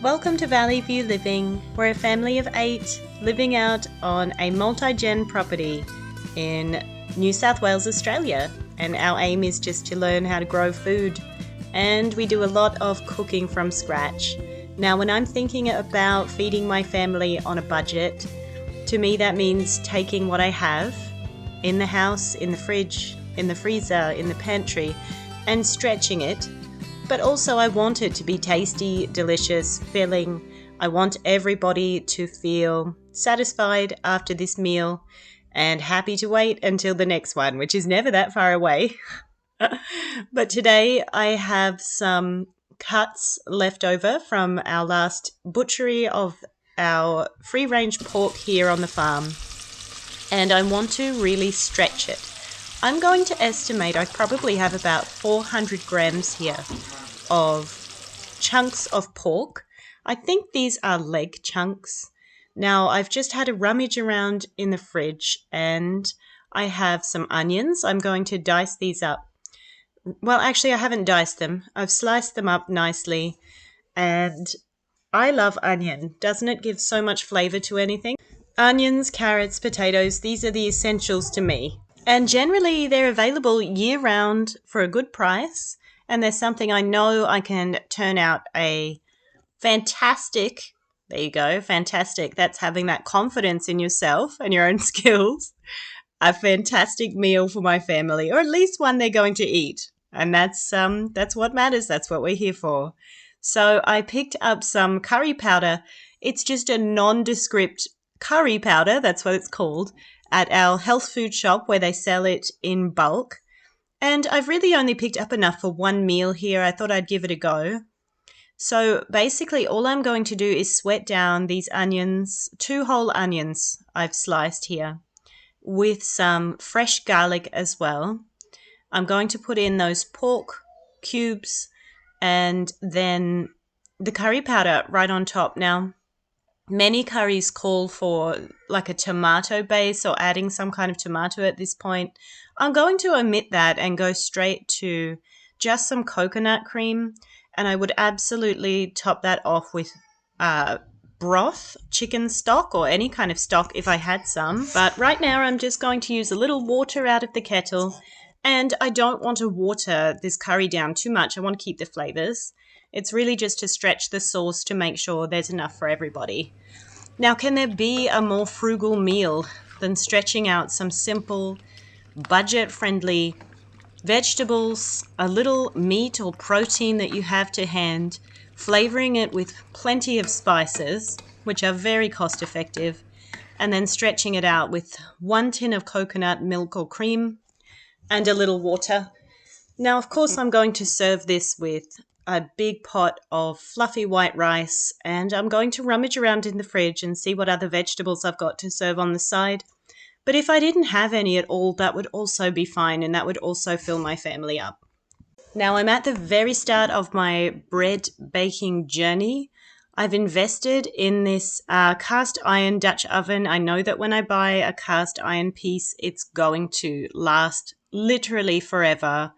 Welcome to Valley View Living. We're a family of 8 living out on a multi-gen property in New South Wales, Australia. And our aim is just to learn how to grow food. And we do a lot of cooking from scratch. Now, when I'm thinking about feeding my family on a budget, to me that means taking what I have in the house, in the fridge, in the freezer, in the pantry, and stretching it. But also I want it to be tasty, delicious, filling. I want everybody to feel satisfied after this meal and happy to wait until the next one, which is never that far away. But today I have some cuts left over from our last butchery of our free-range pork here on the farm. And I want to really stretch it. I'm going to estimate I probably have about 400 grams here of chunks of pork. I think these are leg chunks. Now, I've just had a rummage around in the fridge and I have some onions. I'm going to dice these up. Well, actually, I haven't diced them. I've sliced them up nicely and I love onion. Doesn't it give so much flavour to anything? Onions, carrots, potatoes, these are the essentials to me. And generally, they're available year-round for a good price. And there's something I know I can turn out a fantastic, there you go, fantastic. That's having that confidence in yourself and your own skills. A fantastic meal for my family, or at least one they're going to eat. And that's what matters. That's what we're here for. So I picked up some curry powder. It's just a nondescript curry powder, that's what it's called, at our health food shop where they sell it in bulk. And I've really only picked up enough for one meal here. I thought I'd give it a go. So basically all I'm going to do is sweat down these onions, 2 whole onions I've sliced here, with some fresh garlic as well. I'm going to put in those pork cubes and then the curry powder right on top. Now, many curries call for like a tomato base or adding some kind of tomato at this point. I'm going to omit that and go straight to just some coconut cream, and I would absolutely top that off with broth, chicken stock, or any kind of stock if I had some. But right now I'm just going to use a little water out of the kettle, and I don't want to water this curry down too much. I want to keep the flavours. It's really just to stretch the sauce to make sure there's enough for everybody. Now, can there be a more frugal meal than stretching out some simple, budget-friendly vegetables, a little meat or protein that you have to hand, flavouring it with plenty of spices, which are very cost-effective, and then stretching it out with 1 tin of coconut milk or cream and a little water. Now, of course, I'm going to serve this with a big pot of fluffy white rice, and I'm going to rummage around in the fridge and see what other vegetables I've got to serve on the side. But if I didn't have any at all, that would also be fine, and that would also fill my family up. Now, I'm at the very start of my bread baking journey. I've invested in this cast iron Dutch oven. I know that when I buy a cast iron piece, it's going to last literally forever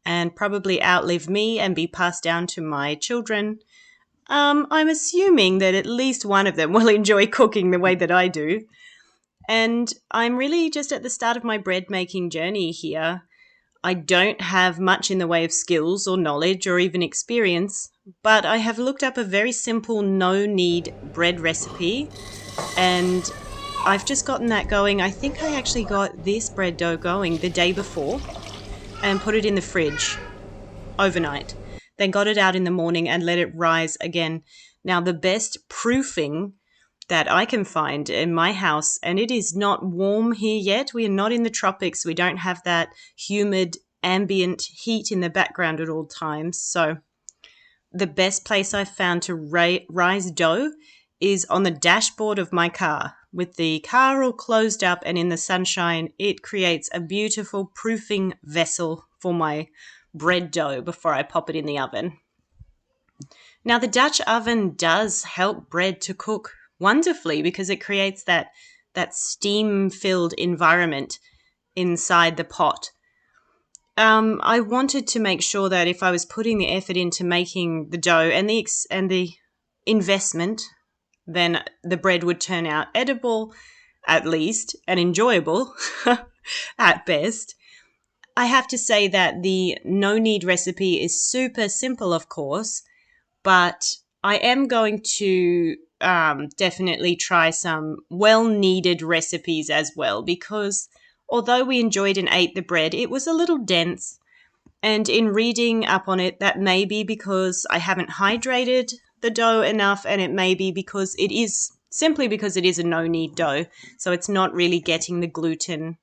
and probably outlive me and be passed down to my children. I'm assuming that at least one of them will enjoy cooking the way that I do. And I'm really just at the start of my bread making journey here. I don't have much in the way of skills or knowledge or even experience, but I have looked up a very simple no-knead bread recipe, and I've just gotten that going. I think I actually got this bread dough going the day before and put it in the fridge overnight. Then got it out in the morning and let it rise again. Now, the best proofing that I can find in my house, and it is not warm here yet. We are not in the tropics. We don't have that humid ambient heat in the background at all times. So the best place I've found to rise dough is on the dashboard of my car. With the car all closed up and in the sunshine, it creates a beautiful proofing vessel for my bread dough before I pop it in the oven. Now, the Dutch oven does help bread to cook wonderfully because it creates that steam-filled environment inside the pot. I wanted to make sure that if I was putting the effort into making the dough and the investment, then the bread would turn out edible, at least, and enjoyable at best. I have to say that the no-knead recipe is super simple, of course, but I am going to definitely try some well-kneaded recipes as well, because although we enjoyed and ate the bread, it was a little dense. And in reading up on it, that may be because I haven't hydrated the dough enough, and it may be because it is a no-knead dough. So it's not really getting the gluten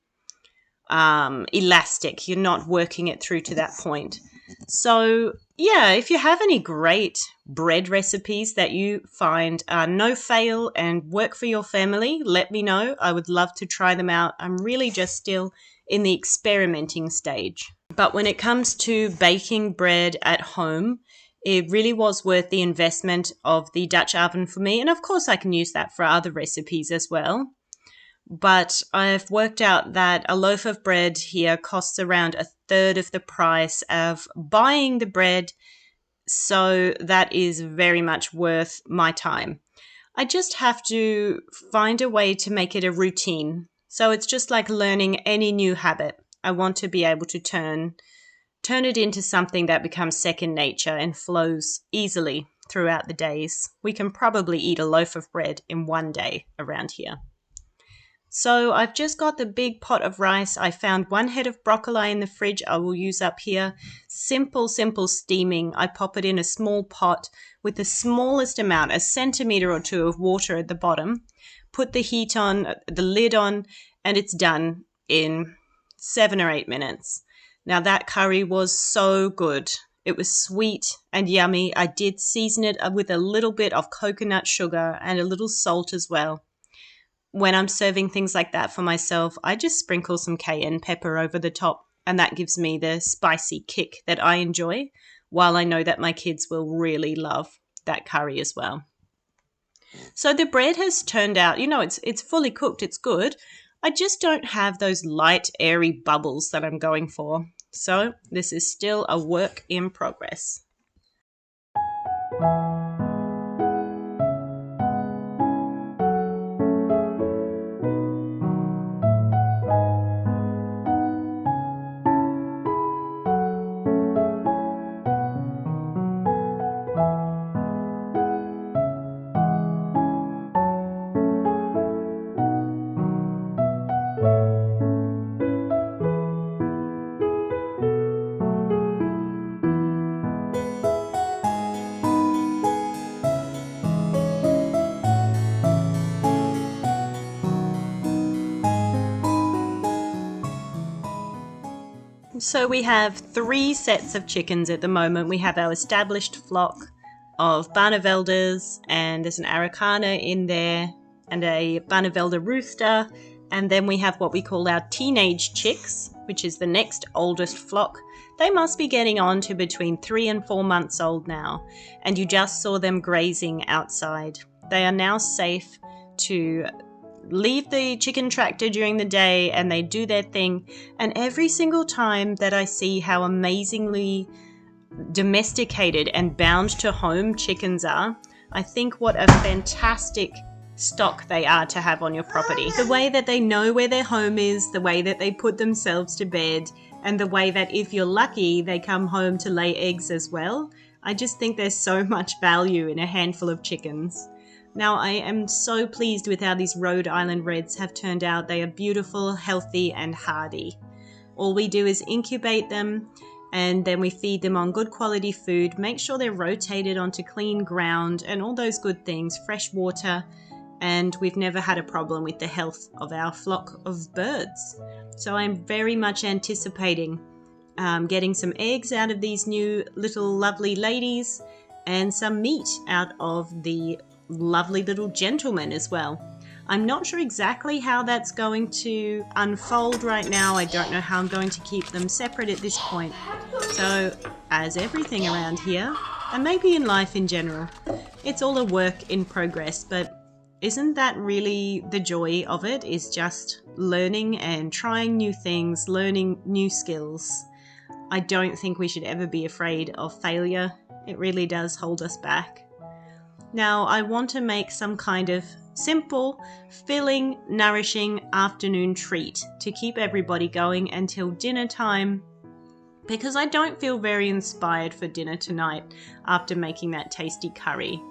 elastic. You're not working it through to that point. So yeah, if you have any great bread recipes that you find are no fail and work for your family, let me know. I would love to try them out. I'm really just still in the experimenting stage. But when it comes to baking bread at home, it really was worth the investment of the Dutch oven for me. And of course, I can use that for other recipes as well. But I've worked out that a loaf of bread here costs around a third of the price of buying the bread. So that is very much worth my time. I just have to find a way to make it a routine. So it's just like learning any new habit. I want to be able to turn it into something that becomes second nature and flows easily throughout the days. We can probably eat a loaf of bread in one day around here. So I've just got the big pot of rice. I found 1 head of broccoli in the fridge I will use up here. Simple steaming. I pop it in a small pot with the smallest amount, a centimetre or 2 of water at the bottom. Put the heat on, the lid on, and it's done in 7 or 8 minutes. Now that curry was so good. It was sweet and yummy. I did season it with a little bit of coconut sugar and a little salt as well. When I'm serving things like that for myself, I just sprinkle some cayenne pepper over the top, and that gives me the spicy kick that I enjoy, while I know that my kids will really love that curry as well. So the bread has turned out, it's fully cooked, it's good. I just don't have those light, airy bubbles that I'm going for. So this is still a work in progress. So we have 3 sets of chickens at the moment. We have our established flock of Barnevelders, and there's an Araucana in there and a Barnevelder rooster. And then we have what we call our teenage chicks, which is the next oldest flock. They must be getting on to between 3 and 4 months old now. And you just saw them grazing outside. They are now safe to leave the chicken tractor during the day, and they do their thing. And every single time that I see how amazingly domesticated and bound to home chickens are, I think what a fantastic stock they are to have on your property. The way that they know where their home is, the way that they put themselves to bed, and the way that if you're lucky, they come home to lay eggs as well. I just think there's so much value in a handful of chickens. Now, I am so pleased with how these Rhode Island Reds have turned out. They are beautiful, healthy, and hardy. All we do is incubate them, and then we feed them on good quality food, make sure they're rotated onto clean ground and all those good things, fresh water, and we've never had a problem with the health of our flock of birds. So I'm very much anticipating getting some eggs out of these new little lovely ladies and some meat out of the lovely little gentleman as well. I'm not sure exactly how that's going to unfold right now. I don't know how I'm going to keep them separate at this point. So, as everything around here, and maybe in life in general, it's all a work in progress, but isn't that really the joy of it, is just learning and trying new things, learning new skills. I don't think we should ever be afraid of failure. It really does hold us back. Now, I want to make some kind of simple, filling, nourishing afternoon treat to keep everybody going until dinner time, because I don't feel very inspired for dinner tonight after making that tasty curry.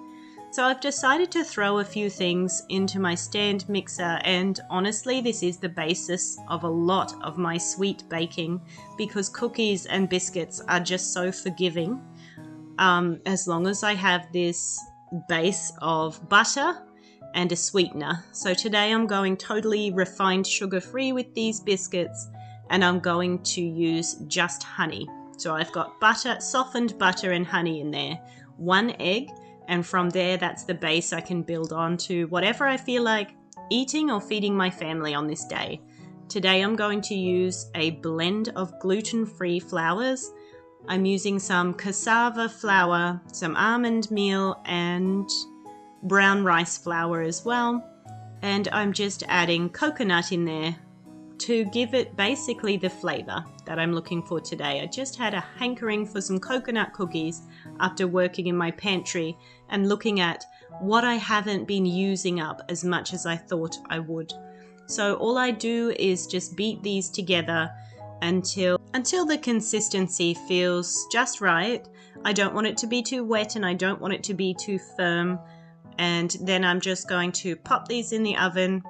So I've decided to throw a few things into my stand mixer, and honestly, this is the basis of a lot of my sweet baking, because cookies and biscuits are just so forgiving. As long as I have this base of butter and a sweetener. So today I'm going totally refined sugar-free with these biscuits, and I'm going to use just honey. So I've got butter, softened butter and honey in there, 1 egg, and from there that's the base I can build on to whatever I feel like eating or feeding my family on this day. Today I'm going to use a blend of gluten-free flours. I'm using some cassava flour, some almond meal, and brown rice flour as well. And I'm just adding coconut in there to give it basically the flavour that I'm looking for today. I just had a hankering for some coconut cookies after working in my pantry and looking at what I haven't been using up as much as I thought I would. So all I do is just beat these together until the consistency feels just right. I don't want it to be too wet and I don't want it to be too firm. And then I'm just going to pop these in the oven.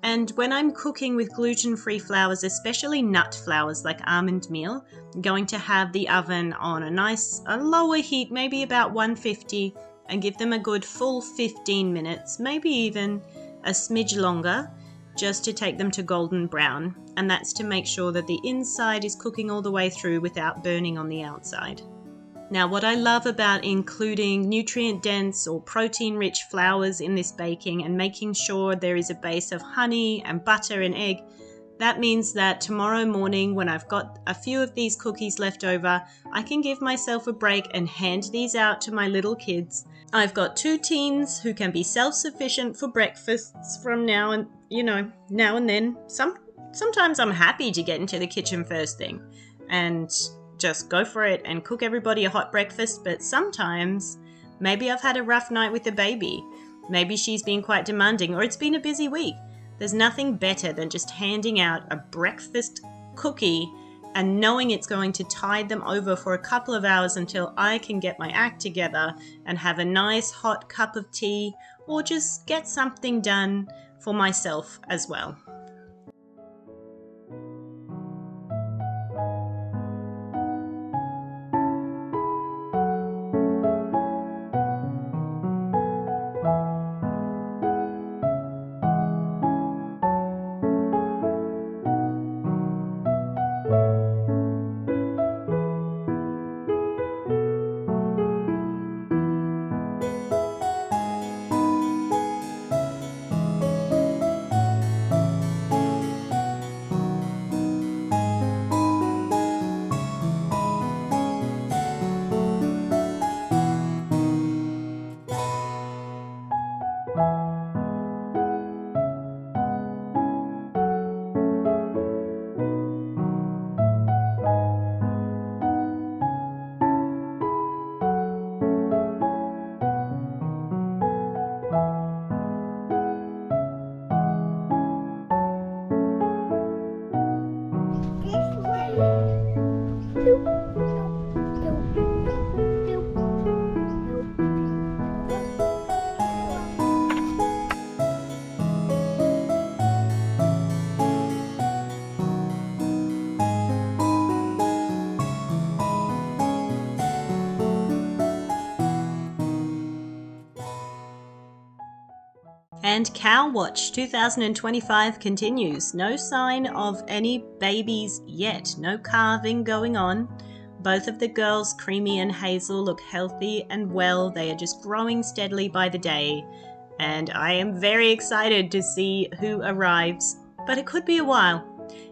And when I'm cooking with gluten-free flours, especially nut flours like almond meal, I'm going to have the oven on a lower heat, maybe about 150, and give them a good full 15 minutes, maybe even a smidge longer, just to take them to golden brown. And that's to make sure that the inside is cooking all the way through without burning on the outside. Now, what I love about including nutrient-dense or protein-rich flours in this baking and making sure there is a base of honey and butter and egg, that means that tomorrow morning when I've got a few of these cookies left over, I can give myself a break and hand these out to my little kids. I've got 2 teens who can be self-sufficient for breakfasts from now and then. Sometimes I'm happy to get into the kitchen first thing and just go for it and cook everybody a hot breakfast, but sometimes maybe I've had a rough night with the baby. Maybe she's been quite demanding, or it's been a busy week. There's nothing better than just handing out a breakfast cookie and knowing it's going to tide them over for a couple of hours until I can get my act together and have a nice hot cup of tea, or just get something done for myself as well. And Cow Watch 2025 continues. No sign of any babies yet. No calving going on. Both of the girls, Creamy and Hazel, look healthy and well. They are just growing steadily by the day. And I am very excited to see who arrives. But it could be a while.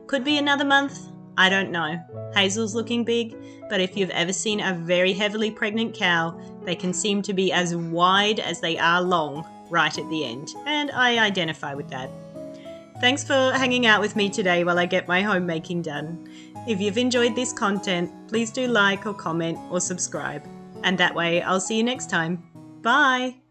Could be another month. I don't know. Hazel's looking big, but if you've ever seen a very heavily pregnant cow, they can seem to be as wide as they are long right at the end. And I identify with that. Thanks for hanging out with me today while I get my homemaking done. If you've enjoyed this content, please do like or comment or subscribe. And that way I'll see you next time. Bye!